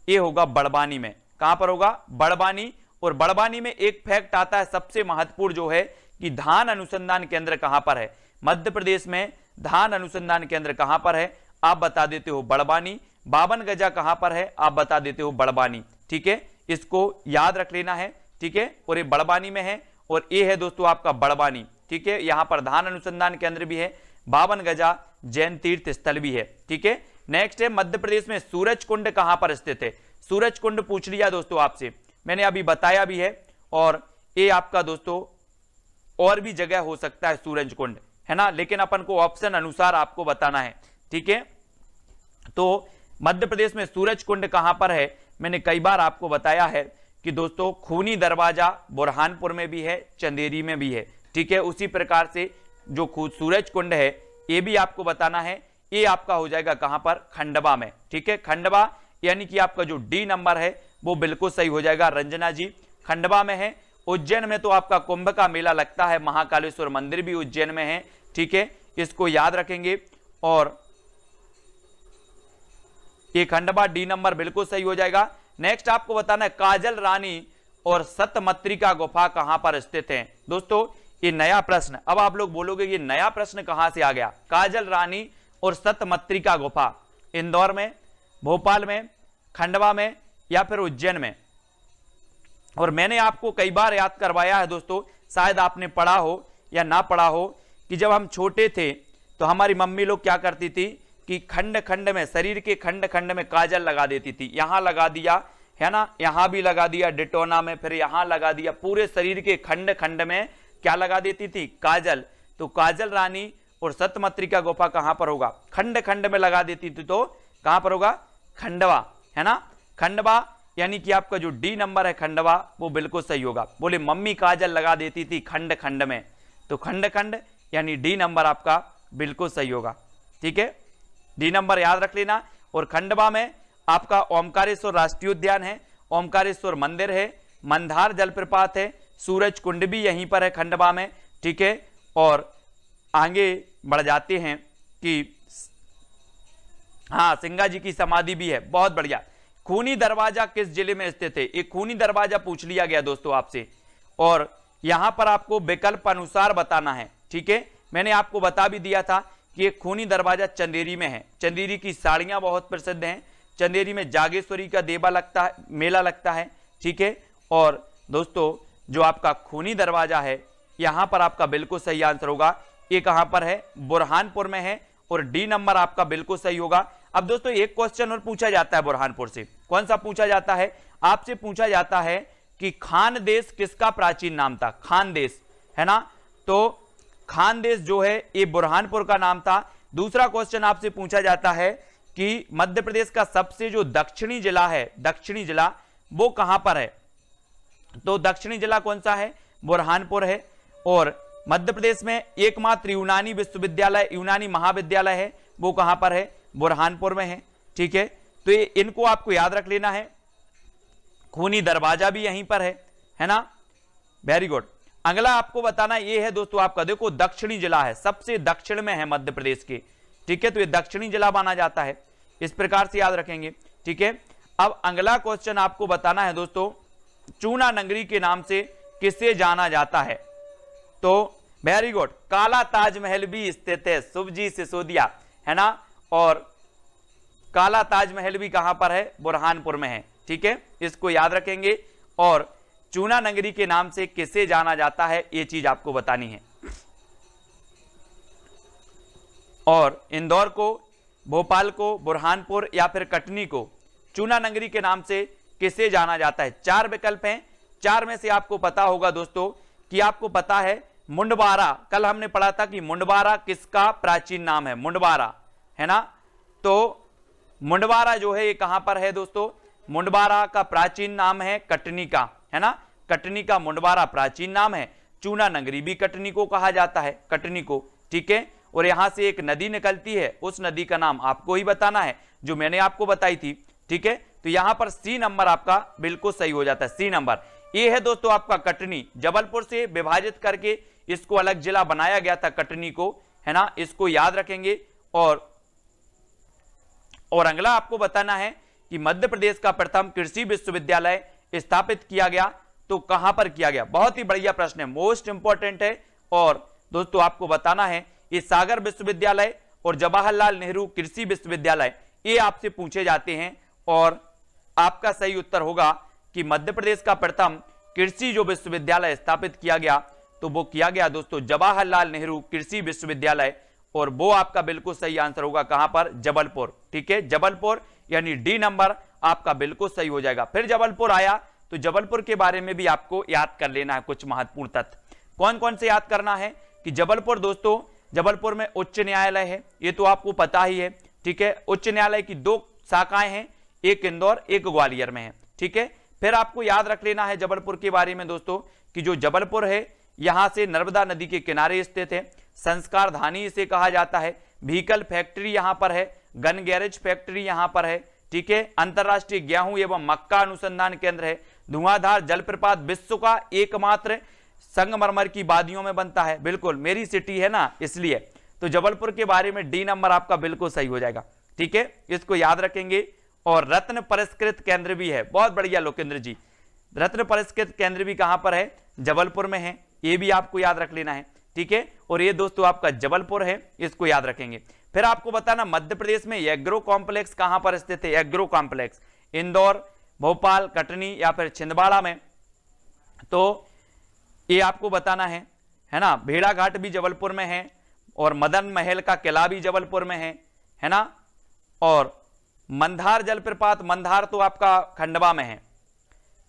ये होगा बड़वानी में। कहां पर होगा? बड़वानी। और बड़वानी में एक फैक्ट आता है सबसे महत्वपूर्ण, जो है कि धान अनुसंधान केंद्र कहां पर है? मध्य प्रदेश में धान अनुसंधान केंद्र कहां पर है? आप बता देते हो बड़वानी। 52 गजा कहां पर है? आप बता देते हो बड़वानी। ठीक है, इसको याद रख लेना है। ठीक है, और ये बड़वानी में है और ये है दोस्तों आपका बड़वानी। ठीक है, यहां पर धान अनुसंधान केंद्र भी है, 52 गजा जैन तीर्थ स्थल भी है। ठीक है, नेक्स्ट है मध्य प्रदेश में सूरज कुंड कहां पर स्थित है? सूरज कुंड पूछ लिया दोस्तों आपसे, मैंने अभी बताया भी है। और ये आपका दोस्तों और भी जगह हो सकता है सूरज कुंड, है ना, लेकिन अपन को ऑप्शन अनुसार आपको बताना है। ठीक है, तो मध्य प्रदेश में सूरज कुंड कहां पर है? मैंने कई बार आपको बताया है कि दोस्तों खूनी दरवाजा बुरहानपुर में भी है, चंदेरी में भी है। ठीक है, उसी प्रकार से जो सूरज कुंड है ये भी आपको बताना है। ये आपका हो जाएगा कहां पर? खंडवा में। ठीक है, खंडवा, यानी कि आपका जो डी नंबर है वो बिल्कुल सही हो जाएगा रंजना जी, खंडवा में है। उज्जैन में तो आपका कुंभ का मेला लगता है, महाकालेश्वर मंदिर भी उज्जैन में है। ठीक है, इसको याद रखेंगे। और ये खंडवा डी नंबर बिल्कुल सही हो जाएगा। नेक्स्ट आपको बताना है काजल रानी और सतमत्रिका गुफा कहां पर स्थित है? दोस्तों ये नया प्रश्न, अब आप लोग बोलोगे ये नया प्रश्न कहां से आ गया? काजल रानी और सतमत्रिका गुफा इंदौर में, भोपाल में, खंडवा में या फिर उज्जैन में? और मैंने आपको कई बार याद करवाया है दोस्तों, शायद आपने पढ़ा हो या ना पढ़ा हो, कि जब हम छोटे थे तो हमारी मम्मी लोग क्या करती थी कि खंड खंड में, शरीर के खंड खंड में काजल लगा देती थी। यहां लगा दिया, है ना, यहां भी लगा दिया डिटोना में, फिर यहां लगा दिया, पूरे शरीर के खंड खंड में क्या लगा देती थी? काजल। तो काजल रानी और सतमत्रिका गुफा कहां पर होगा? खंड खंड में लगा देती थी, तो कहां पर होगा? खंडवा, है ना, खंडवा, यानी कि आपका जो डी नंबर है खंडवा वो बिल्कुल सही होगा। बोले मम्मी काजल लगा देती थी खंड खंड में, तो खंड खंड यानी डी नंबर आपका बिल्कुल सही होगा। ठीक है, डी नंबर याद रख लेना। और खंडवा में आपका ओमकारेश्वर राष्ट्रीय उद्यान है, ओमकारेश्वर मंदिर है, मंदार जलप्रपात है, सूरज कुंड भी यहीं पर है खंडवा में। ठीक है, और आगे बढ़ जाते हैं कि हाँ, सिंगा जी की समाधि भी है, बहुत बढ़िया। खूनी दरवाजा किस जिले में स्थित है? एक खूनी दरवाजा पूछ लिया गया दोस्तों आपसे, और यहां पर आपको विकल्प अनुसार बताना है। ठीक है, मैंने आपको बता भी दिया था कि एक खूनी दरवाजा चंदेरी में है। चंदेरी की साड़ियां बहुत प्रसिद्ध हैं, चंदेरी में जागेश्वरी का देवा लगता है, मेला लगता है। ठीक है, और दोस्तों जो आपका खूनी दरवाजा है यहां पर आपका बिल्कुल सही आंसर होगा। ये कहां पर है? बुरहानपुर में है, और डी नंबर आपका बिल्कुल सही होगा। अब दोस्तों एक क्वेश्चन और पूछा जाता है बुरहानपुर से, कौन सा पूछा जाता है? आपसे पूछा जाता है कि खान देश किसका प्राचीन नाम था? खान देश, है ना, तो खान देश जो है ये बुरहानपुर का नाम था। दूसरा क्वेश्चन आपसे पूछा जाता है कि मध्य प्रदेश का सबसे जो दक्षिणी जिला है, दक्षिणी जिला वो कहां पर है? तो दक्षिणी जिला कौन सा है? बुरहानपुर है। और मध्य प्रदेश में एकमात्र यूनानी विश्वविद्यालय, यूनानी महाविद्यालय है, वो कहां पर है? बुरहानपुर में है। ठीक है, तो ये इनको आपको याद रख लेना है। खूनी दरवाजा भी यहीं पर है ना, वेरी गुड। अगला आपको बताना ये है दोस्तों आपका, देखो दक्षिणी जिला है, सबसे दक्षिण में है मध्य प्रदेश के। ठीक है, तो ये दक्षिणी जिला माना जाता है, इस प्रकार से याद रखेंगे। ठीक है, अब अगला क्वेश्चन आपको बताना है दोस्तों, चूना नगरी के नाम से किसे जाना जाता है? तो वेरी गुड, काला ताजमहल भी स्थित है, शुभजी सिसोदिया, है ना, और काला ताजमहल भी कहां पर है? बुरहानपुर में है। ठीक है, इसको याद रखेंगे। और चूना नगरी के नाम से किसे जाना जाता है, ये चीज आपको बतानी है। और इंदौर को, भोपाल को, बुरहानपुर या फिर कटनी को चूना नगरी के नाम से किसे जाना जाता है? 4 विकल्प हैं, 4 में से आपको पता होगा दोस्तों कि आपको पता है मुंडवारा। कल हमने पढ़ा था कि मुंडवारा किसका प्राचीन नाम है? मुंडवारा, है ना, तो मुंडवारा जो है ये कहां पर है दोस्तों? मुंडवारा का प्राचीन नाम है कटनी का, है ना, कटनी का मुंडवारा प्राचीन नाम है, चूना नगरी भी कटनी को कहा जाता है, कटनी को, ठीक है। और यहां से एक नदी निकलती है, उस नदी का नाम आपको ही बताना है जो मैंने आपको बताई थी, ठीक है। तो यहां पर सी नंबर आपका बिल्कुल सही हो जाता है, सी नंबर। ये है दोस्तों आपका कटनी, जबलपुर से विभाजित करके इसको अलग जिला बनाया गया था कटनी को, है ना, इसको याद रखेंगे। और अगला आपको बताना है कि मध्य प्रदेश का प्रथम कृषि विश्वविद्यालय स्थापित किया गया तो कहां पर किया गया। बहुत ही बढ़िया प्रश्न है, मोस्ट इंपॉर्टेंट है। और दोस्तों आपको बताना है ये सागर विश्वविद्यालय और जवाहरलाल नेहरू कृषि विश्वविद्यालय ये आपसे पूछे जाते हैं। और आपका सही उत्तर होगा कि मध्य प्रदेश का प्रथम कृषि जो विश्वविद्यालय स्थापित किया गया तो वो किया गया दोस्तों जवाहरलाल नेहरू कृषि विश्वविद्यालय, और वो आपका बिल्कुल सही आंसर होगा कहां पर, जबलपुर, ठीक है, जबलपुर, यानी डी नंबर आपका बिल्कुल सही हो जाएगा। फिर जबलपुर आया तो जबलपुर के बारे में भी आपको याद कर लेना है कुछ महत्वपूर्ण तथ्य। कौन कौन से याद करना है कि जबलपुर दोस्तों, जबलपुर में उच्च न्यायालय है, ये तो आपको पता ही है, ठीक है। उच्च न्यायालय की 2 शाखाएं हैं, एक इंदौर एक ग्वालियर में है, ठीक है। फिर आपको याद रख लेना है जबलपुर के बारे में दोस्तों कि जो जबलपुर है यहां से नर्मदा नदी के किनारे स्थित है, संस्कार धानी इसे कहा जाता है, व्हीकल फैक्ट्री यहां पर है, गन गैरेज फैक्ट्री यहां पर है, ठीक है। अंतरराष्ट्रीय गेहूं एवं मक्का अनुसंधान केंद्र है, धुआंधार जलप्रपात विश्व का एकमात्र संगमरमर की वादियों में बनता है, बिल्कुल मेरी सिटी है ना इसलिए। तो जबलपुर के बारे में डी नंबर आपका बिल्कुल सही हो जाएगा, ठीक है, इसको याद रखेंगे। और रत्न पुरस्कृत केंद्र भी है, बहुत बढ़िया लोकेंद्र जी, रत्न पुरस्कृत केंद्र भी कहां पर है, जबलपुर में है, ये भी आपको याद रख लेना है, ठीक है। और ये दोस्तों आपका जबलपुर है, इसको याद रखेंगे। फिर आपको बताना मध्य प्रदेश में एग्रो कॉम्प्लेक्स कहां पर स्थित है, एग्रो कॉम्प्लेक्स इंदौर, भोपाल, कटनी या फिर छिंदवाड़ा में, तो ये आपको बताना है ना। भेड़ा घाट भी जबलपुर में है और मदन महल का किला भी जबलपुर में है ना। और मंधार जलप्रपात, मंधार तो आपका खंडवा में है,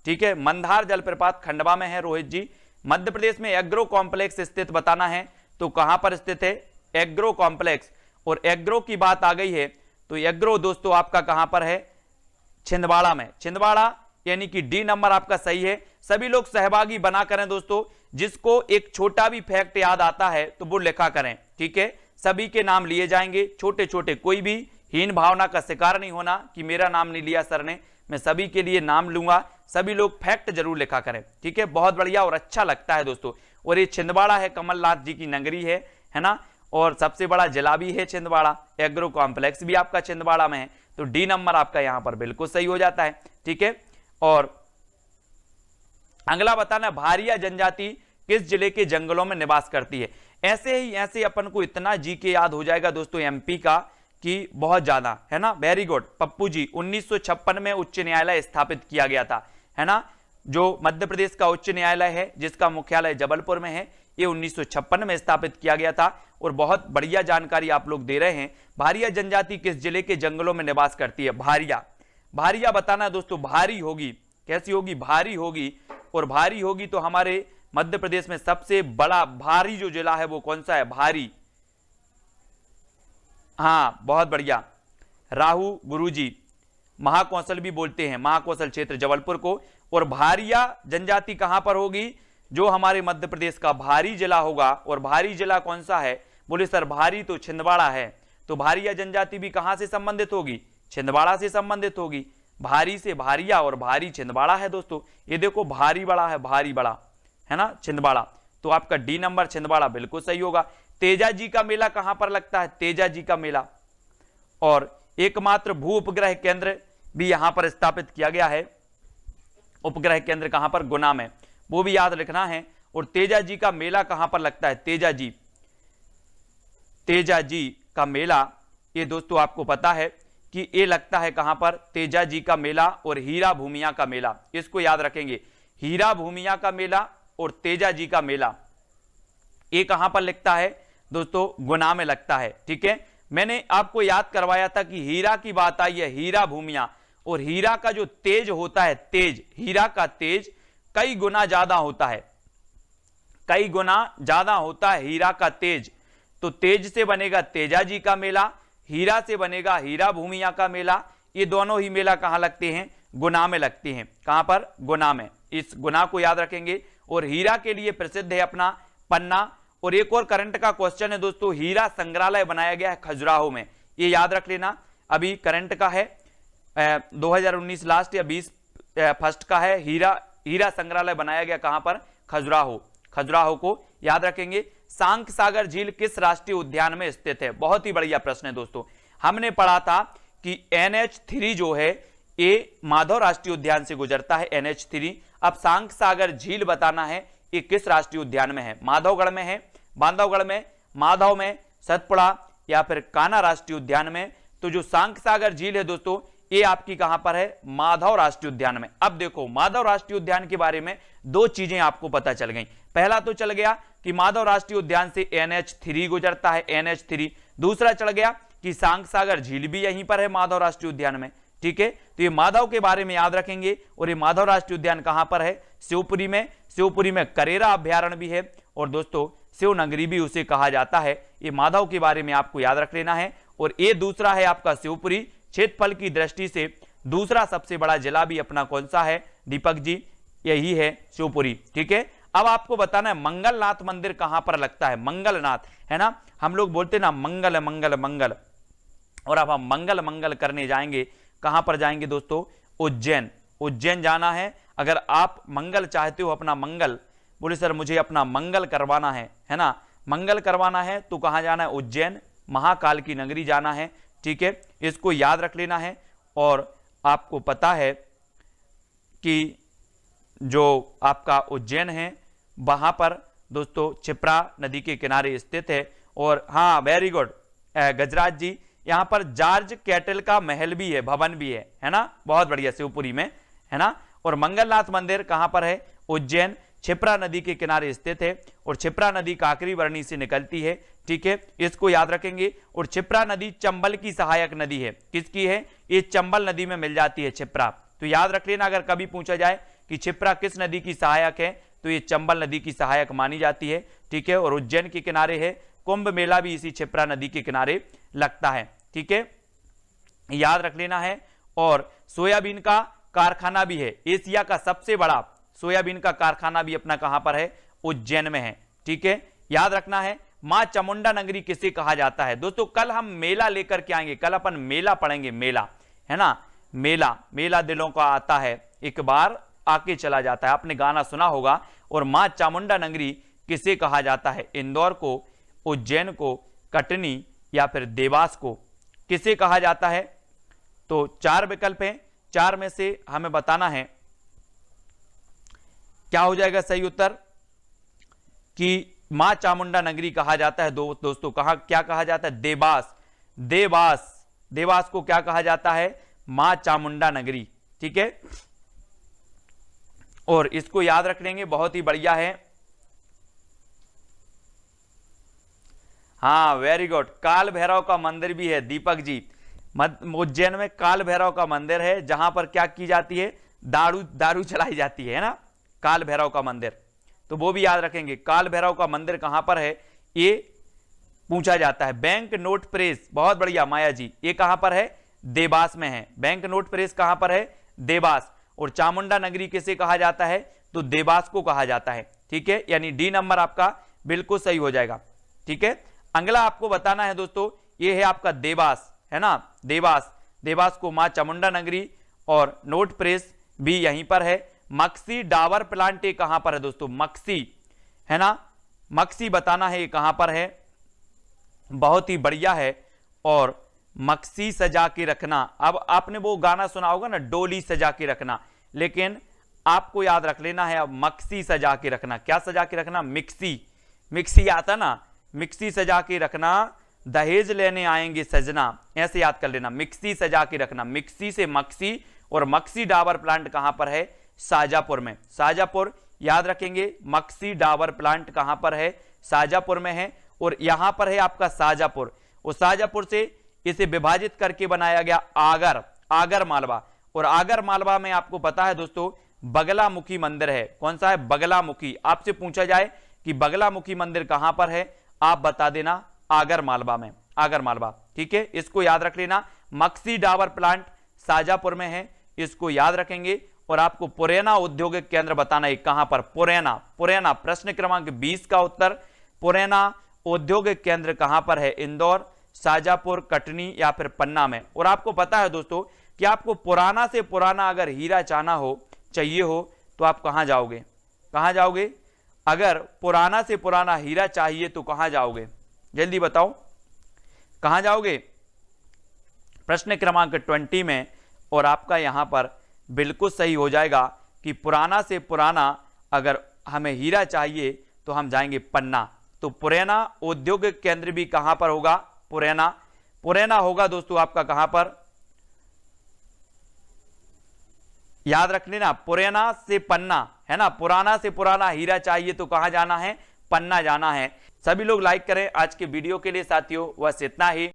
ठीक है, मंधार जलप्रपात खंडवा में है रोहित जी। मध्य प्रदेश में एग्रो कॉम्प्लेक्स स्थित बताना है तो कहां पर स्थित है, एग्रो कॉम्प्लेक्स। और एग्रो की बात आ गई है तो एग्रो दोस्तों आपका कहां पर है, छिंदवाड़ा में, छिंदवाड़ा, यानी कि डी नंबर आपका सही है। सभी लोग सहभागी बना करें दोस्तों, जिसको एक छोटा भी फैक्ट याद आता है तो वो लिखा करें, ठीक है। सभी के नाम लिए जाएंगे, छोटे छोटे, कोई भी हीन भावना का शिकार नहीं होना कि मेरा नाम नहीं लिया सर ने, मैं सभी के लिए नाम लूंगा। सभी लोग फैक्ट जरूर लिखा करें, ठीक है, बहुत बढ़िया और अच्छा लगता है दोस्तों। और ये छिंदवाड़ा है, कमलनाथ जी की नगरी है ना। और सबसे बड़ा जिला भी है छिंदवाड़ा, एग्रो कॉम्प्लेक्स भी आपका छिंदवाड़ा में है, तो डी नंबर आपका यहां पर बिल्कुल सही हो जाता है, ठीक है। और अगला बताना, भारिया जनजाति किस जिले के जंगलों में निवास करती है। ऐसे अपन को इतना जी के याद हो जाएगा दोस्तों एमपी का कि बहुत ज्यादा, है ना। वेरी गुड पप्पू जी, 1956 में उच्च न्यायालय स्थापित किया गया था, है ना। जो मध्य प्रदेश का उच्च न्यायालय है जिसका मुख्यालय जबलपुर में है, ये 1956 में स्थापित किया गया था। और बहुत बढ़िया जानकारी आप लोग दे रहे हैं। भारिया जनजाति किस जिले के जंगलों में निवास करती है, भारिया, भारिया बताना दोस्तों, भारी होगी, कैसी होगी, भारी होगी। और भारी होगी तो हमारे मध्य प्रदेश में सबसे बड़ा भारी जो जिला है वो कौन सा है, भारी, हाँ बहुत बढ़िया, राहु गुरुजी, महाकौशल भी बोलते हैं, महाकौशल क्षेत्र जबलपुर को। और भारिया जनजाति कहां पर होगी, जो हमारे मध्य प्रदेश का भारी जिला होगा। और भारी जिला कौन सा है, बोले सर भारी तो छिंदवाड़ा है, तो भारिया जनजाति भी कहां से संबंधित होगी, छिंदवाड़ा से संबंधित होगी। भारी से भारिया और भारी छिंदवाड़ा है दोस्तों। ये देखो भारी बड़ा है, भारी बड़ा, है ना, छिंदवाड़ा, तो आपका डी नंबर छिंदवाड़ा बिल्कुल सही होगा। तेजा जी का मेला कहां पर लगता है, तेजा जी का मेला। और एकमात्र भू उपग्रह केंद्र भी यहां पर स्थापित किया गया है, उपग्रह केंद्र कहां पर, गुना में, वो भी याद रखना है। और तेजा जी का मेला कहां पर लगता है, तेजा जी, तेजा जी का मेला, ये दोस्तों आपको पता है कि ये लगता है कहां पर, तेजा जी का मेला और हीरा भूमिया का मेला, इसको याद रखेंगे। हीरा भूमिया का मेला और तेजा जी का मेला ये कहां पर लगता है दोस्तों, गुना में लगता है, ठीक है। मैंने आपको याद करवाया था कि हीरा की बात आई है, हीरा भूमिया, और हीरा का जो तेज होता है, तेज, हीरा का तेज कई गुना ज्यादा होता है, कई गुना ज्यादा होता है हीरा का तेज। तो तेज से बनेगा तेजा जी का मेला, हीरा से बनेगा हीरा भूमिया का मेला। ये दोनों ही मेला कहां लगते हैं, गुना में लगते हैं। कहां पर, गुना में, इस गुना को याद रखेंगे। और हीरा के लिए प्रसिद्ध है अपना पन्ना। और एक और करंट का क्वेश्चन है दोस्तों, हीरा संग्रहालय बनाया गया है खजुराहो में, ये याद रख लेना। अभी करंट का है 2019 लास्ट या 20 फर्स्ट का है। हीरा संग्रहालय बनाया गया कहां पर? खजुराहो को याद रखेंगे। सांक सागर झील किस राष्ट्रीय उद्यान में स्थित है? बहुत ही बढ़िया प्रश्न है दोस्तों। हमने पढ़ा था कि NH3 जो है ये माधव राष्ट्रीय उद्यान से गुजरता है, NH3। अब सांक सागर झील बताना है ये किस राष्ट्रीय उद्यान में है? माधवगढ़ में है, बांधवगढ़ में, माधव में, सतपुड़ा या फिर कान्हा राष्ट्रीय उद्यान में। तो जो सांक सागर झील है दोस्तों ये आपकी कहां पर है? माधव राष्ट्रीय उद्यान में। अब देखो माधव राष्ट्रीय उद्यान के बारे में दो चीजें आपको पता चल गई। पहला तो चल गया कि माधव राष्ट्रीय उद्यान से NH3 गुजरता है, NH3। दूसरा चल गया कि सांक सागर झील भी यहीं पर है माधव राष्ट्रीय उद्यान में, ठीक है। तो ये माधव के बारे में याद रखेंगे। और ये माधव राष्ट्रीय उद्यान कहां पर है? शिवपुरी में। शिवपुरी में करेरा अभ्यारण्य भी है और दोस्तों शिवनगरी भी उसे कहा जाता है। ये माधव के बारे में आपको याद रख लेना है। और ये दूसरा है आपका शिवपुरी। क्षेत्रफल की दृष्टि से दूसरा सबसे बड़ा जिला भी अपना कौन सा है दीपक जी? यही है शिवपुरी, ठीक है। अब आपको बताना है मंगलनाथ मंदिर कहां पर लगता है? मंगलनाथ है ना, हम लोग बोलते ना मंगल मंगल मंगल। और अब हम मंगल मंगल करने जाएंगे, कहां पर जाएंगे दोस्तों? उज्जैन। उज्जैन जाना है। अगर आप मंगल चाहते हो, अपना मंगल, बोले सर मुझे अपना मंगल करवाना है ना, मंगल करवाना है तो कहां जाना है? उज्जैन, महाकाल की नगरी जाना है, ठीक है। इसको याद रख लेना है। और आपको पता है कि जो आपका उज्जैन है वहां पर दोस्तों क्षिप्रा नदी के किनारे स्थित है। और हाँ वेरी गुड गजराज जी, यहां पर जॉर्ज कैटल का महल भी है, भवन भी है ना, बहुत बढ़िया, शिवपुरी में है ना। और मंगलनाथ मंदिर कहां पर है? उज्जैन, क्षिप्रा नदी के किनारे स्थित है। और क्षिप्रा नदी काकरी वर्णी से निकलती है, ठीक है, इसको याद रखेंगे। और क्षिप्रा नदी चंबल की सहायक नदी है। किसकी है? ये चंबल नदी में मिल जाती है क्षिप्रा। तो याद रख लेना, अगर कभी पूछा जाए कि क्षिप्रा किस नदी की सहायक है तो ये चंबल नदी की सहायक मानी जाती है, ठीक है। और उज्जैन के किनारे है। कुंभ मेला भी इसी क्षिप्रा नदी के किनारे लगता है, ठीक है, याद रख लेना है। और सोयाबीन का कारखाना भी है, एशिया का सबसे बड़ा सोयाबीन का कारखाना भी अपना कहां पर है? उज्जैन में है, ठीक है, याद रखना है। मां चामुंडा नगरी किसे कहा जाता है? दोस्तों कल हम मेला लेकर के आएंगे, कल अपन मेला पढ़ेंगे, मेला है ना। मेला दिलों का आता है, एक बार आके चला जाता है, आपने गाना सुना होगा। और मां चामुंडा नगरी किसे कहा जाता है? इंदौर को, उज्जैन को, कटनी या फिर देवास को किसे कहा जाता है? तो 4 विकल्प हैं, 4 में से हमें बताना है क्या हो जाएगा सही उत्तर। कि मां चामुंडा नगरी कहा जाता है दोस्तों, कहां क्या कहा जाता है? देवास को क्या कहा जाता है? मां चामुंडा नगरी, ठीक है। और इसको याद रख लेंगे, बहुत ही बढ़िया है। हाँ वेरी गुड, काल भैरव का मंदिर भी है दीपक जी। उज्जैन में काल भैरव का मंदिर है जहां पर क्या की जाती है? दारू चलाई जाती है ना, काल भैरव का मंदिर। तो वो भी याद रखेंगे, काल भैरव का मंदिर कहां पर है ये पूछा जाता है। बैंक नोट प्रेस, बहुत बढ़िया माया जी, ये कहां पर है? देवास में है। बैंक नोट प्रेस कहां पर है? देवास। और चामुंडा नगरी किसे कहा जाता है? तो देवास को कहा जाता है, ठीक है। यानी डी नंबर आपका बिल्कुल सही हो जाएगा, ठीक है। अगला आपको बताना है दोस्तों, ये है आपका देवास, है ना, देवास को मां चामुंडा नगरी और नोट प्रेस भी यहीं पर है। मक्सी डाबर प्लांट ये कहां पर है दोस्तों? मक्सी है ना, मक्सी बताना है ये कहां पर है, बहुत ही बढ़िया है। और मक्सी सजा के रखना, अब आपने वो गाना सुना होगा ना, डोली सजा के रखना, लेकिन आपको याद रख लेना है अब मक्सी सजा के रखना। क्या सजा के रखना? मिक्सी आता ना, मिक्सी सजा के रखना, दहेज लेने आएंगे सजना, ऐसे याद कर लेना, मिक्सी सजा के रखना। मिक्सी से मक्सी, और मक्सी डाबर प्लांट कहां पर है? शाजापुर में। शाजापुर याद रखेंगे, मक्सी डाबर प्लांट कहां पर है? शाजापुर में है। और यहां पर है आपका शाजापुर, और शाजापुर से इसे विभाजित करके बनाया गया आगर मालवा। और आगर मालवा में आपको पता है दोस्तों बगलामुखी मंदिर है। कौन सा है? बगलामुखी। आपसे पूछा जाए कि बगलामुखी मंदिर कहां पर है, आप बता देना आगर मालवा में, आगर मालवा, ठीक है, इसको याद रख लेना। मक्सी डाबर प्लांट शाजापुर में है, इसको याद रखेंगे। और आपको पुरैना औद्योगिक केंद्र बताना है कहां पर, पुरैना। पुरैना प्रश्न क्रमांक 20 का उत्तर, पुरैना औद्योगिक केंद्र कहां पर है, इंदौर, शाजापुर, कटनी या फिर पन्ना में। और आपको पता है दोस्तों कि आपको पुराना से पुराना अगर हीरा चाहना हो, चाहिए हो, तो आप कहां जाओगे, कहां जाओगे? अगर पुराना से पुराना हीरा चाहिए तो कहां जाओगे, जल्दी बताओ, कहां जाओगे? प्रश्न क्रमांक 20 में। और आपका यहां पर बिल्कुल सही हो जाएगा कि पुराना से पुराना अगर हमें हीरा चाहिए तो हम जाएंगे पन्ना। तो पुरैना औद्योगिक केंद्र भी कहां पर होगा, पुरैना। पुरैना होगा दोस्तों आपका कहां पर, याद रख लेना, पुरैना से पन्ना है ना। पुराना से पुराना हीरा चाहिए तो कहां जाना है, पन्ना जाना है। सभी लोग लाइक करें आज के वीडियो के लिए साथियों, बस इतना ही।